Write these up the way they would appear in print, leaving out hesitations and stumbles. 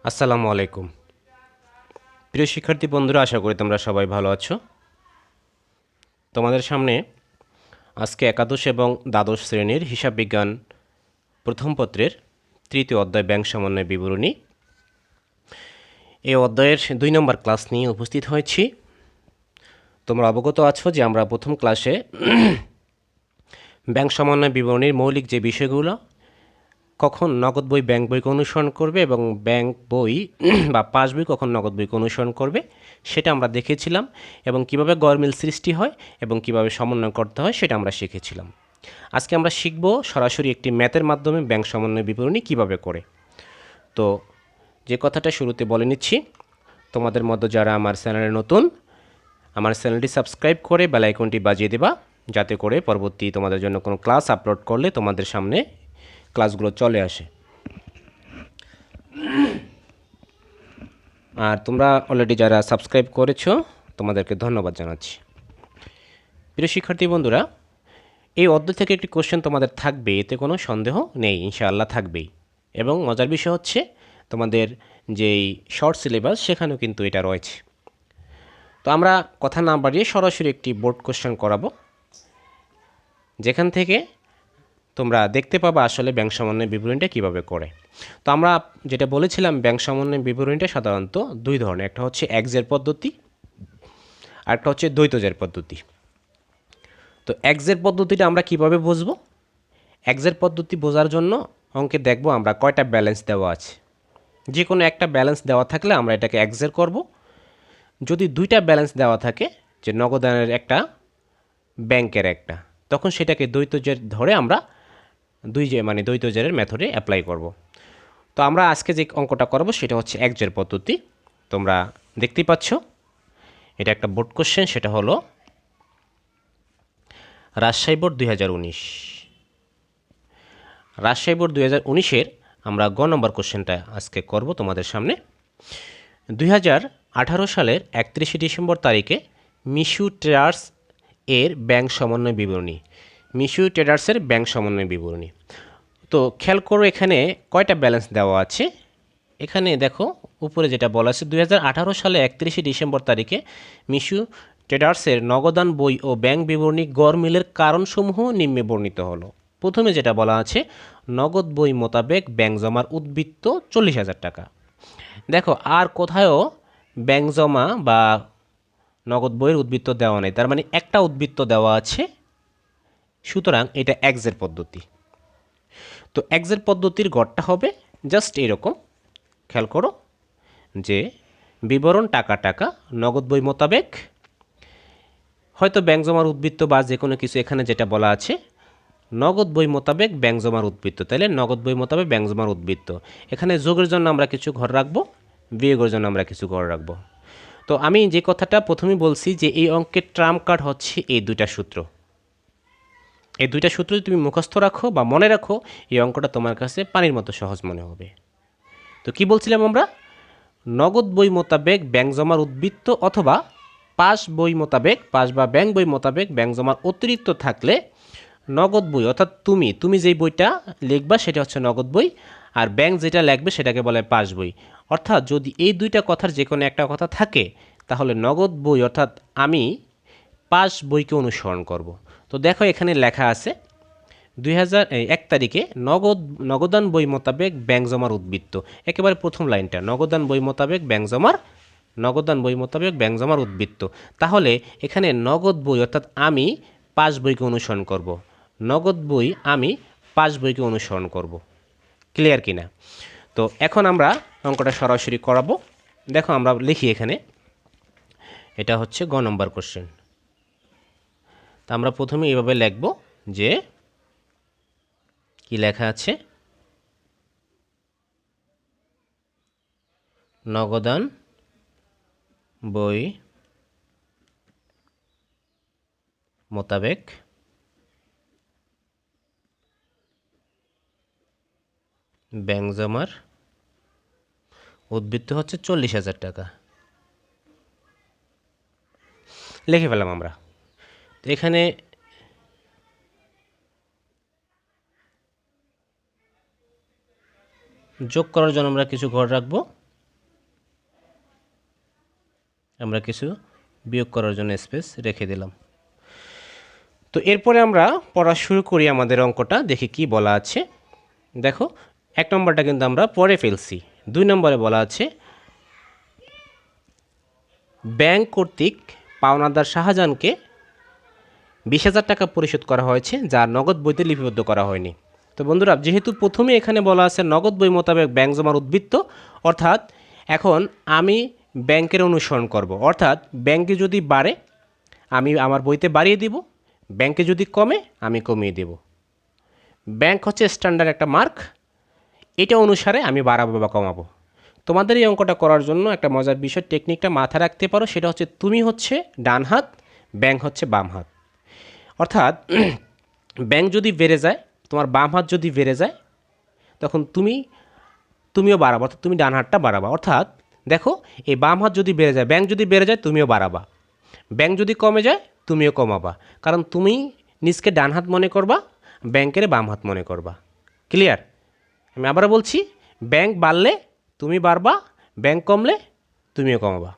আসসালামু আলাইকুম প্রিয় শিক্ষার্থী বন্ধুরা, আশা করি তোমরা সবাই ভালো আছো। তোমাদের সামনে আজকে একাদশ এবং দ্বাদশ শ্রেণীর হিসাব বিজ্ঞান প্রথম পত্রের তৃতীয় অধ্যায় ব্যাংক সমন্বয় বিবরণী, এই অধ্যায়ের 2 নম্বর ক্লাস নিয়ে উপস্থিত হয়েছি। তোমরা অবগত আছো যে আমরা প্রথম ক্লাসে ব্যাংক সমন্বয় বিবরণীর মৌলিক যে বিষয়গুলো, কখন নগদ বই ব্যাংক বইকে অনুসরণ করবে এবং ব্যাংক বই বা পাস বই কখন নগদ বইকে অনুসরণ করবে সেটা আমরা দেখেছিলাম, এবং কিভাবে গরমিল সৃষ্টি হয় এবং কিভাবে সমন্বয় করতে হয় সেটা আমরা শিখেছিলাম। আজকে আমরা শিখব সরাসরি একটি ম্যাথের মাধ্যমে ব্যাংক সমন্বয় বিবরণী কিভাবে করে। তো যে কথাটা শুরুতে বলে নিচ্ছি, তোমাদের মধ্যে যারা আমার চ্যানেলে নতুন, আমার চ্যানেলটি সাবস্ক্রাইব করে বেল আইকনটি বাজিয়ে দেবা, যাতে করে পরবর্তী তোমাদের জন্য কোনো ক্লাস আপলোড করলে তোমাদের সামনে ক্লাসগুলো চলে আসে। আর তোমরা অলরেডি যারা সাবস্ক্রাইব করেছো তোমাদেরকে ধন্যবাদ জানাচ্ছি। প্রিয় শিক্ষার্থী বন্ধুরা, এই অধ্যায় থেকে একটি কোশ্চেন তোমাদের থাকবে, এতে কোনো সন্দেহ নেই, ইনশাআল্লাহ থাকবেই। এবং মজার বিষয় হচ্ছে তোমাদের যেই শর্ট সিলেবাস সেখানেও কিন্তু এটা রয়েছে। তো আমরা কথা না বাড়িয়ে সরাসরি একটি বোর্ড কোশ্চেন করাবো, যেখান থেকে তোমরা দেখতে পাবা আসলে ব্যাংক সমন্বয় বিবরণীটা কীভাবে করে। তো আমরা যেটা বলেছিলাম, ব্যাংক সমন্বয় বিবরণীটা সাধারণত দুই ধরনের, একটা হচ্ছে একজের পদ্ধতি আর একটা হচ্ছে দ্বৈতজের পদ্ধতি। তো একজের পদ্ধতিটা আমরা কিভাবে বুঝবো? একজের পদ্ধতি বোঝার জন্য অঙ্কে দেখব আমরা কয়টা ব্যালেন্স দেওয়া আছে। যে কোনো একটা ব্যালেন্স দেওয়া থাকলে আমরা এটাকে একজের করব। যদি দুইটা ব্যালেন্স দেওয়া থাকে, যে নগদানের একটা ব্যাংকের একটা, তখন সেটাকে দ্বৈতজের ধরে আমরা দ্বৈতজের মেথডে অ্যাপ্লাই করব। তো আমরা আজকে যে অঙ্কটা করব সেটা হচ্ছে একজের পদ্ধতি। তোমরা দেখতেই পাচ্ছ এটা একটা বোর্ড কোশ্চেন, সেটা হলো রাজশাহী বোর্ড 2019। রাজশাহী বোর্ড 2019-এর আমরা গ নম্বর কোশ্চেনটা আজকে করব তোমাদের সামনে। 2018 সালের 31শে ডিসেম্বর তারিখে মিশু ট্রেডার্স এর ব্যাংক সমন্বয় বিবরণী। মিশু ট্রেডার্সের ব্যাংক সমন্বয় বিবরণী। তো খেয়াল করো এখানে কয়টা ব্যালেন্স দেওয়া আছে। এখানে দেখো উপরে যেটা বলা আছে, 2018 সালে 31শে ডিসেম্বর তারিখে মিশু ট্রেডার্সের নগদান বই ও ব্যাংক বিবরণী গড় মিলের কারণসমূহ নিম্নে বর্ণিত হলো। প্রথমে যেটা বলা আছে, নগদ বই মোতাবেক ব্যাংক জমার উদ্বৃত্ত 40,000 টাকা। দেখো আর কোথায়ও ব্যাংক জমা বা নগদ বইয়ের উদ্বৃত্ত দেওয়া নেই, তার মানে একটা উদ্বৃত্ত দেওয়া আছে, সুতরাং এটা একজের পদ্ধতি। তো একজের পদ্ধতির গড়টা হবে জাস্ট এরকম। খেয়াল করো যে বিবরণ টাকা টাকা নগদ বই মোতাবেক, হয়তো ব্যাংক জমার উদ্বৃত্ত বা যে কোনো কিছু, এখানে যেটা বলা আছে নগদ বই মোতাবেক ব্যাংক জমার উদ্বৃত্ত, তাহলে নগদ বই মোতাবেক ব্যাংক জমার উদ্বৃত্ত। এখানে যোগের জন্য আমরা কিছু ঘর রাখবো, বিয়োগের জন্য আমরা কিছু ঘর রাখবো। তো আমি যে কথাটা প্রথমেই বলছি যে এই অঙ্কের ট্রাম্প কার্ড হচ্ছে এই দুইটা সূত্র। এই দুইটা সূত্র যদি তুমি মুখস্থ রাখো বা মনে রাখো, এই অঙ্কটা তোমার কাছে পানির মতো সহজ মনে হবে। তো কি বলছিলাম আমরা? নগদ বই মোতাবেক ব্যাংক জমার উদ্বৃত্ত অথবা পাস বই মোতাবেক, পাস বা ব্যাংক বই মোতাবেক ব্যাংক জমার অতিরিক্ত থাকলে নগদ বই, অর্থাৎ তুমি যেই বইটা লিখবা সেটা হচ্ছে নগদ বই, আর ব্যাংক যেটা লিখবে সেটাকে বলে পাস বই। অর্থাৎ যদি এই দুইটা কথার যে কোনো একটা কথা থাকে, তাহলে নগদ বই অর্থাৎ আমি পাস বইকে অনুসরণ করব। তো দেখো এখানে লেখা আছে 2001 তারিখে নগদান বই মোতাবেক ব্যাংক জমার উদ্বৃত্ত। একেবারে প্রথম লাইনটা, নগদান বই মোতাবেক ব্যাংক জমার উদ্বৃত্ত। তাহলে এখানে নগদ বই অর্থাৎ আমি পাস বইকে অনুসরণ করব, নগদ বই আমি পাস বইকে অনুসরণ করব। ক্লিয়ার কিনা? তো এখন আমরা অঙ্কটা সরাসরি করাবো। দেখো আমরা লিখি এখানে, এটা হচ্ছে গ নম্বর কোশ্চেন। তা আমরা প্রথমে এভাবে লিখব যে কি লেখা আছে, নগদান বই মোতাবেক ব্যাংক জমার উদ্বৃত্ত হচ্ছে 40,000 টাকা। লিখে ফেলাম আমরা। এখানে যোগ করার জন্য আমরা কিছু ঘর রাখবো, আমরা কিছু বিয়োগ করার জন্য স্পেস রেখে দিলাম। তো এরপরে আমরা পড়া শুরু করি আমাদের অঙ্কটা, দেখি কি বলা আছে। দেখো 1 নম্বরটা কিন্তু আমরা পড়ে ফেলছি। 2 নম্বরে বলা আছে ব্যাংক কর্তৃক পাওনাদার শাহজাহানকে 20,000 টাকা পরিশোধ করা হয়েছে, যা নগদ বইতে লিপিবদ্ধ করা হয়নি। তো বন্ধুরা, যেহেতু প্রথমে এখানে বলা আছে নগদ বই মোতাবেক ব্যাংক জমার উদ্বৃত্ত, অর্থাৎ এখন আমি ব্যাংকের অনুসরণ করব। অর্থাৎ ব্যাংকে যদি বাড়ে আমি আমার বইতে বাড়িয়ে দিব, ব্যাংকে যদি কমে আমি কমিয়ে দেব। ব্যাংক হচ্ছে স্ট্যান্ডার্ড একটা মার্ক, এটা অনুসারে আমি বাড়াবো বা কমাবো। তোমাদের এই অঙ্কটা করার জন্য একটা মজার বিষয় টেকনিকটা মাথায় রাখতে পারো, সেটা হচ্ছে তুমি হচ্ছে ডান হাত, ব্যাংক হচ্ছে বাম হাত। অর্থাৎ ব্যাংক যদি বেড়ে যায়, তোমার বাম হাত যদি বেড়ে যায়, তখন তুমিও বাড়াবা, অর্থাৎ তুমি ডান হাতটা বাড়াবা। অর্থাৎ দেখো, এই বাম হাত যদি বেড়ে যায়, ব্যাংক যদি বেড়ে যায় তুমিও বাড়াবা, ব্যাংক যদি কমে যায় তুমিও কমাবা, কারণ তুমি নিজকে ডান হাত মনে করবা, ব্যাংকের বাম হাত মনে করবা। ক্লিয়ার? আমি আবার বলছি, ব্যাংক বাড়লে তুমি বাড়বা, ব্যাংক কমলে তুমিও কমাবা।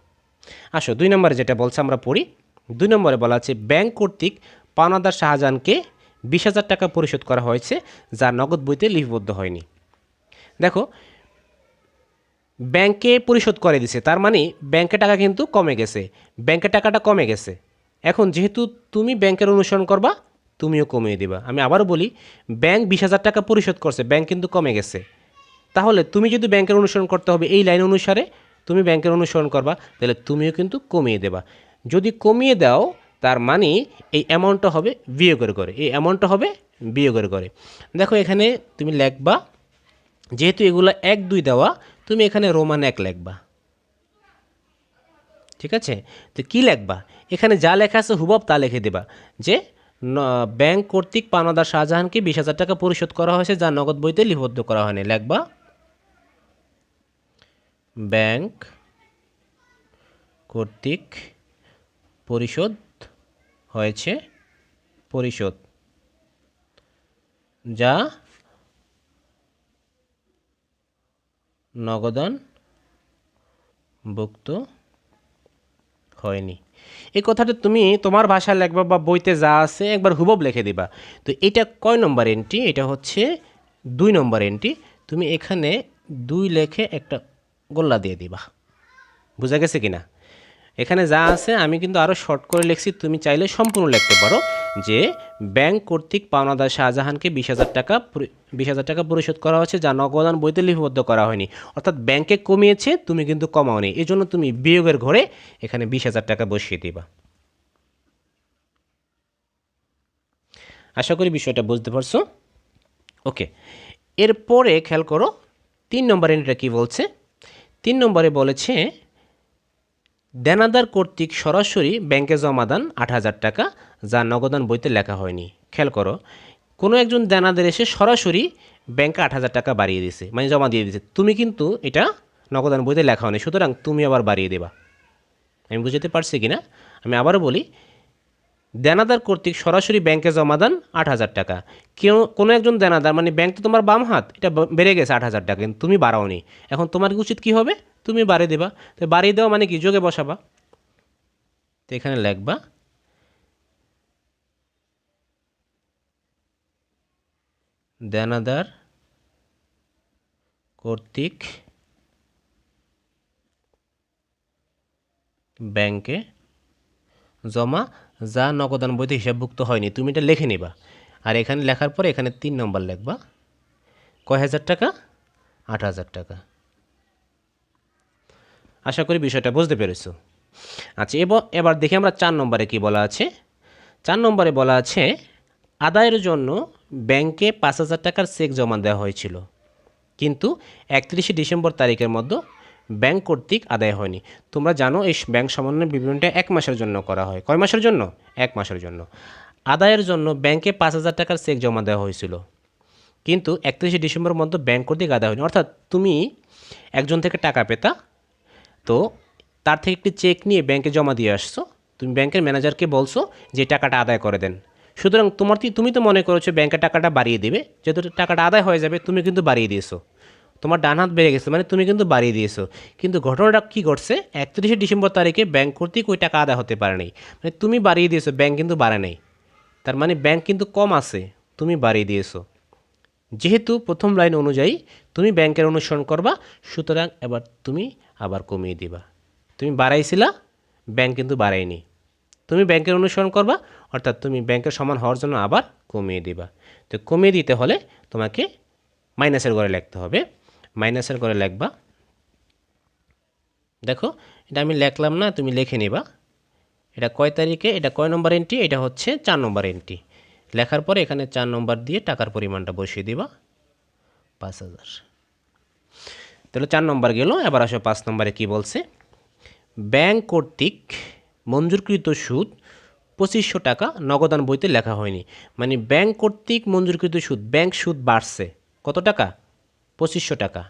আসো 2 নম্বরে যেটা বলছে আমরা পড়ি। 2 নম্বরে বলা আছে ব্যাংক কর্তৃক পাওনাদার শাহজাহানকে 20,000 টাকা পরিশোধ করা হয়েছে, যা নগদ বইতে লিপিবদ্ধ হয়নি। দেখো, ব্যাংকে পরিশোধ করে দিছে, তার মানে ব্যাংকের টাকা কিন্তু কমে গেছে, ব্যাংকের টাকাটা কমে গেছে। এখন যেহেতু তুমি ব্যাংকের অনুসরণ করবা, তুমিও কমিয়ে দিবা। আমি আবারও বলি, ব্যাংক 20,000 টাকা পরিশোধ করছে, ব্যাংক কিন্তু কমে গেছে। তাহলে তুমি যদি ব্যাংকের অনুসরণ করতে হবে এই লাইন অনুসারে, তুমি ব্যাংকের অনুসরণ করবা, তাহলে তুমিও কিন্তু কমিয়ে দেবা। যদি কমিয়ে দাও, তার মানে এই অ্যামাউন্টটা হবে বিয়োগের ঘরে, এই অ্যামাউন্টটা হবে বিয়োগের ঘরে। দেখো এখানে তুমি লিখবা, যেহেতু এগুলো 1 2 দেওয়া, তুমি এখানে রোমান 1 লিখবা। ঠিক আছে? তো কী লিখবা? এখানে যা লেখা আছে হুবহু তা লিখে দেবা, যে ব্যাংক কর্তৃক পাওনাদার শাহজাহানকে 20,000 টাকা পরিশোধ করা হয়েছে, যা নগদ বইতে লিপিবদ্ধ করা হয়নি। লিখবা ব্যাংক কর্তৃক পরিশোধ হয়েছে, পরিশোধ যা নগদানভুক্ত হয়নি। এই কথাটা তুমি তোমার ভাষায় লিখবা বা বইতে যা আছে একবার হুবহু লিখে দিবা। তো এটা কয় নম্বর এন্ট্রি? এটা হচ্ছে 2 নম্বর এন্ট্রি। তুমি এখানে 2 লিখে একটা গোল্লা দিয়ে দিবা। বুঝা গেছে কিনা? এখানে যা আছে আমি কিন্তু আরও শর্ট করে লিখছি, তুমি চাইলে সম্পূর্ণ লিখতে পারো, যে ব্যাংক কর্তৃক পাওনাদার শাহজাহানকে 20,000 টাকা পরিশোধ করা হয়েছে, যা নগদান বইতে লিপিবদ্ধ করা হয়নি। অর্থাৎ ব্যাংকে কমিয়েছে, তুমি কিন্তু কমাওনি, এই জন্য তুমি বিয়োগের ঘরে এখানে 20,000 টাকা বসিয়ে দিবা। আশা করি বিষয়টা বুঝতে পারছো। ওকে, এরপরে খেয়াল করো 3 নম্বর এন্ট্রিটা কী বলছে। 3 নম্বরে বলেছে দেনাদার কর্তৃক সরাসরি ব্যাংকে জমা দেন 8,000 টাকা, যা নগদান বইতে লেখা হয়নি। খেয়াল করো, কোনো একজন দেনাদার এসে সরাসরি ব্যাংকে 8,000 টাকা বাড়িয়ে দিয়েছে, মানে জমা দিয়ে দিয়েছে, তুমি কিন্তু এটা নগদান বইতে লেখা হয়নি, সুতরাং তুমি আবার বাড়িয়ে দেবা। আমি বুঝতে পারছি কিনা? আমি আবারও বলি, দেনাদার কর্তৃক সরাসরি ব্যাংকে জমা দেন 8,000 টাকা। কোনো একজন দেনাদার, মানে ব্যাংক তো তোমার বাম হাত, এটা বেড়ে গেছে 8,000 টাকা, কিন্তু তুমি বাড়াওনি। এখন তোমার উচিত কী হবে? তুমি বাড়িয়ে দেবা। তো বাড়িয়ে দেওয়া মানে কি? যোগে বসাবা। তো এখানে লিখবা দেনাদার কর্তৃক ব্যাংকে জমা, যা নগদান বইতে হিসাবভুক্ত হয়নি। তুমি এটা লিখে নিবা, আর এখানে লেখার পরে এখানে 3 নম্বর লিখবা। কয় হাজার টাকা? 8,000 টাকা। আশা করি বিষয়টা বুঝতে পেরেছো। আচ্ছা, এবার দেখি আমরা 4 নম্বরে কি বলা আছে। 4 নম্বরে বলা আছে আদায়ের জন্য ব্যাংকে 5,000 টাকার চেক জমা দেওয়া হয়েছিল, কিন্তু 31শে ডিসেম্বর তারিখের মধ্যে ব্যাংক কর্তৃক আদায় হয়নি। তোমরা জানো এই ব্যাংক সমন্বয় বিবরণীটা 1 মাসের জন্য করা হয়। কয় মাসের জন্য? 1 মাসের জন্য। আদায়ের জন্য ব্যাংকে 5,000 টাকার চেক জমা দেওয়া হয়েছিল, কিন্তু 31শে ডিসেম্বরের মধ্যে ব্যাংক কর্তৃক আদায় হয়নি। অর্থাৎ তুমি একজন থেকে টাকা পেতা, তো তার থেকে একটি চেক নিয়ে ব্যাংকে জমা দিয়ে আসছো, তুমি ব্যাংকের ম্যানেজারকে বলছো যে টাকাটা আদায় করে দেন। সুতরাং তুমি তো মনে করেছো ব্যাংকের টাকাটা বাড়িয়ে দেবে, যেহেতু টাকাটা আদায় হয়ে যাবে, তুমি কিন্তু বাড়িয়ে দিয়েছো। তোমার ডান হাত বেড়ে গেছে, মানে তুমি কিন্তু বাড়িয়ে দিয়েছো। কিন্তু ঘটনাটা কী ঘটছে, 31শে ডিসেম্বর তারিখে ব্যাংক কর্তৃক ওই টাকা আদায় হতে পারে নাই, মানে তুমি বাড়িয়ে দিয়েছো, ব্যাংক কিন্তু বাড়ে নাই। তার মানে ব্যাংক কিন্তু কম আছে, তুমি বাড়িয়ে দিয়েছো। যেহেতু প্রথম লাইন অনুযায়ী তুমি ব্যাংকের অনুসরণ করবা, সুতরাং এবার তুমি আবার কমিয়ে দিবা। তুমি বাড়াইছিলা, ব্যাংক কিন্তু বাড়ায়নি। তুমি ব্যাংকের অনুসরণ করবা, অর্থাৎ তুমি ব্যাংকের সমান হওয়ার জন্য আবার কমিয়ে দিবা। তো কমিয়ে দিতে হলে তোমাকে মাইনাসের ঘরে লিখতে হবে। মাইনাসের ঘরে লিখবা, দেখো এটা আমি লিখলাম না, তুমি লিখে নিবা। এটা কয় তারিখে, এটা কয় নম্বর এন্ট্রি, এটা হচ্ছে 4 নম্বর এন্ট্রি। লেখার পরে এখানে 4 নম্বর দিয়ে টাকার পরিমাণটা বসিয়ে দিবা, 5,000। তাহলে 4 নম্বর গেল। এবার আসো 5 নম্বরে কি বলছে, ব্যাংক কর্তৃক মঞ্জুরকৃত সুদ 2500 টাকা নগদান বইতে লেখা হয়নি। মানে ব্যাংক কর্তৃক মঞ্জুরকৃত সুদ, ব্যাংক সুদ বাড়ছে কত টাকা, 2500 টাকা,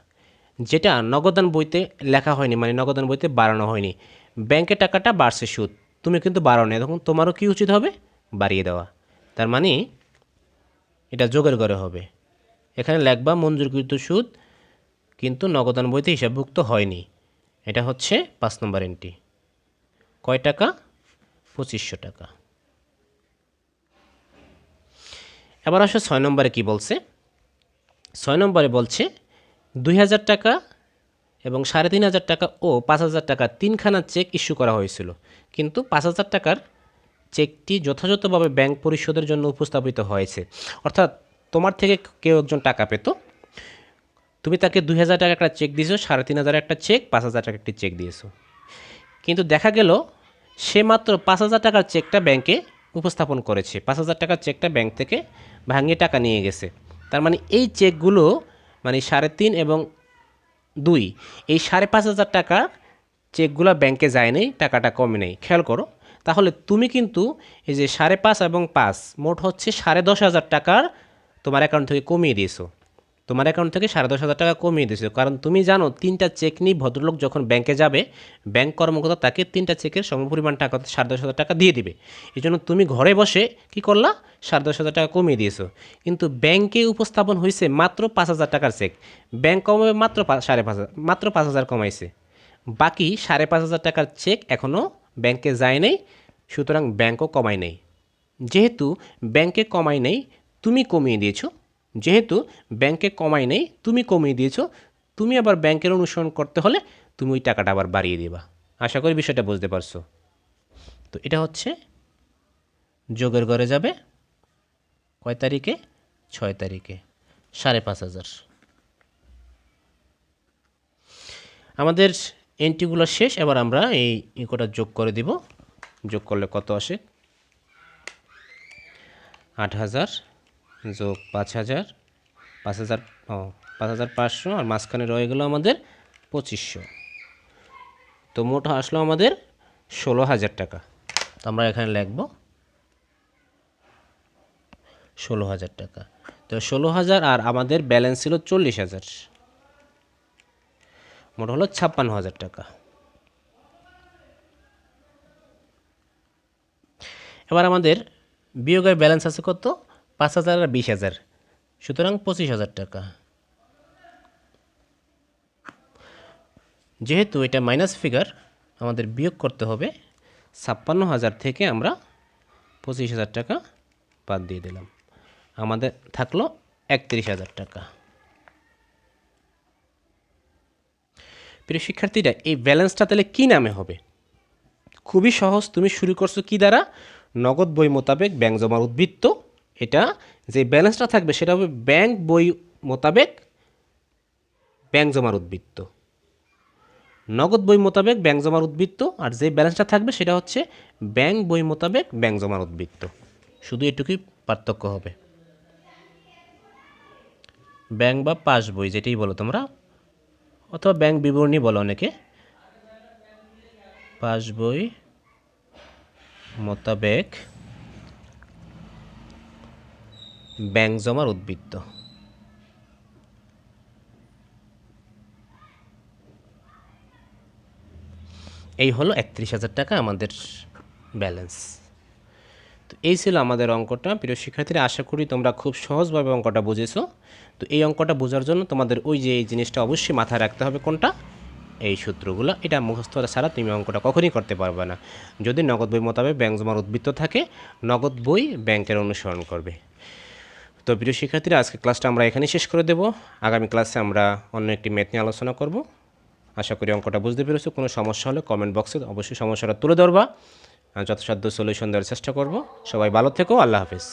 যেটা নগদান বইতে লেখা হয়নি, মানে নগদান বইতে বাড়ানো হয়নি। ব্যাংকের টাকাটা বাড়ছে সুদ, তুমি কিন্তু বাড়াও না, তখন তোমারও কি উচিত হবে, বাড়িয়ে দেওয়া। তার মানে এটা যোগের ঘরে হবে। এখানে লেখবা মঞ্জুরকৃত সুদ কিন্তু নগদান বইতে হিসাবভুক্ত হয়নি। এটা হচ্ছে 5 নম্বর এন্ট্রি। কয় টাকা, 2500 টাকা। এবার আসো 6 নম্বরে কি বলছে। 6 নম্বরে বলছে 2000 টাকা এবং 3500 টাকা ও 5000 টাকা তিনখানা চেক ইস্যু করা হয়েছিল, কিন্তু 5000 টাকার চেকটি যথাযথভাবে ব্যাংক পরিশোধের জন্য উপস্থাপিত হয়েছে। অর্থাৎ তোমার থেকে কেউ একজন টাকা পেত, তুমি তাকে 2000 টাকা একটা চেক দিয়েছো, 3500 একটা চেক, 5000 টাকা একটি চেক দিয়েছো। কিন্তু দেখা গেল সে মাত্র 5000 টাকার চেকটা ব্যাংকে উপস্থাপন করেছে, 5000 টাকার চেকটা ব্যাংক থেকে ভাঙিয়ে টাকা নিয়ে গেছে। তার মানে এই চেকগুলো, মানে 3.5 এবং 2, এই 5,500 টাকা চেকগুলো ব্যাংকে যায় নাই, টাকাটা কমে নেই। খেয়াল করো, তাহলে তুমি কিন্তু এই যে 5.5 এবং 5 মোট হচ্ছে 10,500 টাকার তোমার অ্যাকাউন্ট থেকে কমিয়ে দিয়েছো। তোমার অ্যাকাউন্ট থেকে 10,500 টাকা কমিয়ে দিয়েছো, কারণ তুমি জানো 3টা চেক নিয়ে ভদ্রলোক যখন ব্যাংকে যাবে, ব্যাংক কর্মকর্তা তাকে 3টা চেকের সমপরিমাণ টাকা 10,500 টাকা দিয়ে দিবে। এই জন্য তুমি ঘরে বসে কি করলা, 10,500 টাকা কমিয়ে দিয়েছো। কিন্তু ব্যাংকে উপস্থাপন হয়েছে মাত্র 5,000 টাকার চেক, ব্যাংক কমাবে মাত্র 5,500, মাত্র 5,000 কমাইছে। বাকি 5,500 টাকার চেক এখনও ব্যাংকে যায় নাই, সুতরাং ব্যাংকও কমায় নেই। যেহেতু ব্যাংকে কমায় নেই, তুমি কমিয়ে দিয়েছো, যেহেতু ব্যাংকে কমায় নেই, তুমি কমিয়ে দিয়েছো, তুমি আবার ব্যাংকের অনুসরণ করতে হলে তুমি ওই টাকাটা আবার বাড়িয়ে দিবা। আশা করি বিষয়টা বুঝতে পারছো। তো এটা হচ্ছে যোগের ঘরে যাবে কয় তারিখে, 6 তারিখে, 5,500। আমাদের এন্ট্রিগুলো শেষ। এবার আমরা এই ইকোটা যোগ করে দিব। যোগ করলে কত আসে, 8,000 যোগ 5,000, 5,000, 5,500, আর মাঝখানে রয়ে গেল আমাদের 2500। তো মোট আসলো আমাদের 16,000 টাকা। তো আমরা এখানে লিখব 16,000 টাকা। তো 16,000 আর আমাদের ব্যালেন্স ছিল 40,000, মোট হলো 56,000 টাকা। এবার আমাদের বিয়োগের ব্যালেন্স আছে কত, 5,000 আর 20,000, সুতরাং 25,000 টাকা। যেহেতু এটা মাইনাস ফিগার, আমাদের বিয়োগ করতে হবে। 56,000 থেকে আমরা 25,000 টাকা বাদ দিয়ে দিলাম, আমাদের থাকলো 31,000 টাকা। প্রিয় শিক্ষার্থীরা, এই ব্যালেন্সটা তাহলে কী নামে হবে? খুবই সহজ। তুমি শুরু করছো কি দ্বারা, নগদ বই মোতাবেক ব্যাংক জমার উদ্বৃত্ত। এটা যে ব্যালেন্সটা থাকবে সেটা হবে ব্যাংক বই মোতাবেক ব্যাংক জমার উদ্বৃত্ত, নগদ বই মোতাবেক ব্যাংক জমার উদ্বৃত্ত। আর যে ব্যালেন্সটা থাকবে সেটা হচ্ছে ব্যাংক বই মোতাবেক ব্যাংক জমার উদ্বৃত্ত। শুধু এটুকুই পার্থক্য হবে। ব্যাংক বা পাস বই যেটাই বলো তোমরা, অথবা ব্যাংক বিবরণী বলো অনেকে, পাস বই মোতাবেক ব্যাংক জমার উদ্বৃত্ত। এই হলো 31,000 টাকা আমাদের ব্যালেন্স। তো এই ছিল আমাদের অঙ্কটা। প্রিয় শিক্ষার্থীরা, আশা করি তোমরা খুব সহজভাবে অঙ্কটা বুঝেছো। তো এই অঙ্কটা বোঝার জন্য তোমাদের ওই যে এই জিনিসটা অবশ্যই মাথায় রাখতে হবে, কোনটা? এই সূত্রগুলো। এটা মুখস্থ ছাড়া তুমি অঙ্কটা কখনই করতে পারবে না। যদি নগদ বই মোতাবেক ব্যাংক জমার উদ্বৃত্ত থাকে, নগদ বই ব্যাংকের অনুসরণ করবে। তো প্রিয় শিক্ষার্থীরা, আজকে ক্লাসটা আমরা এখানেই শেষ করে দেব। আগামী ক্লাসে আমরা অন্য একটি ম্যাথ নিয়ে আলোচনা করব। আশা করি অঙ্কটা বুঝতে পেরেছো। কোনো সমস্যা হলে কমেন্ট বক্সে অবশ্যই সমস্যাটা তুলে ধরবা, যথাসাধ্য সলিউশন দেওয়ার চেষ্টা করব। সবাই ভালো থেকো। আল্লাহ হাফেজ।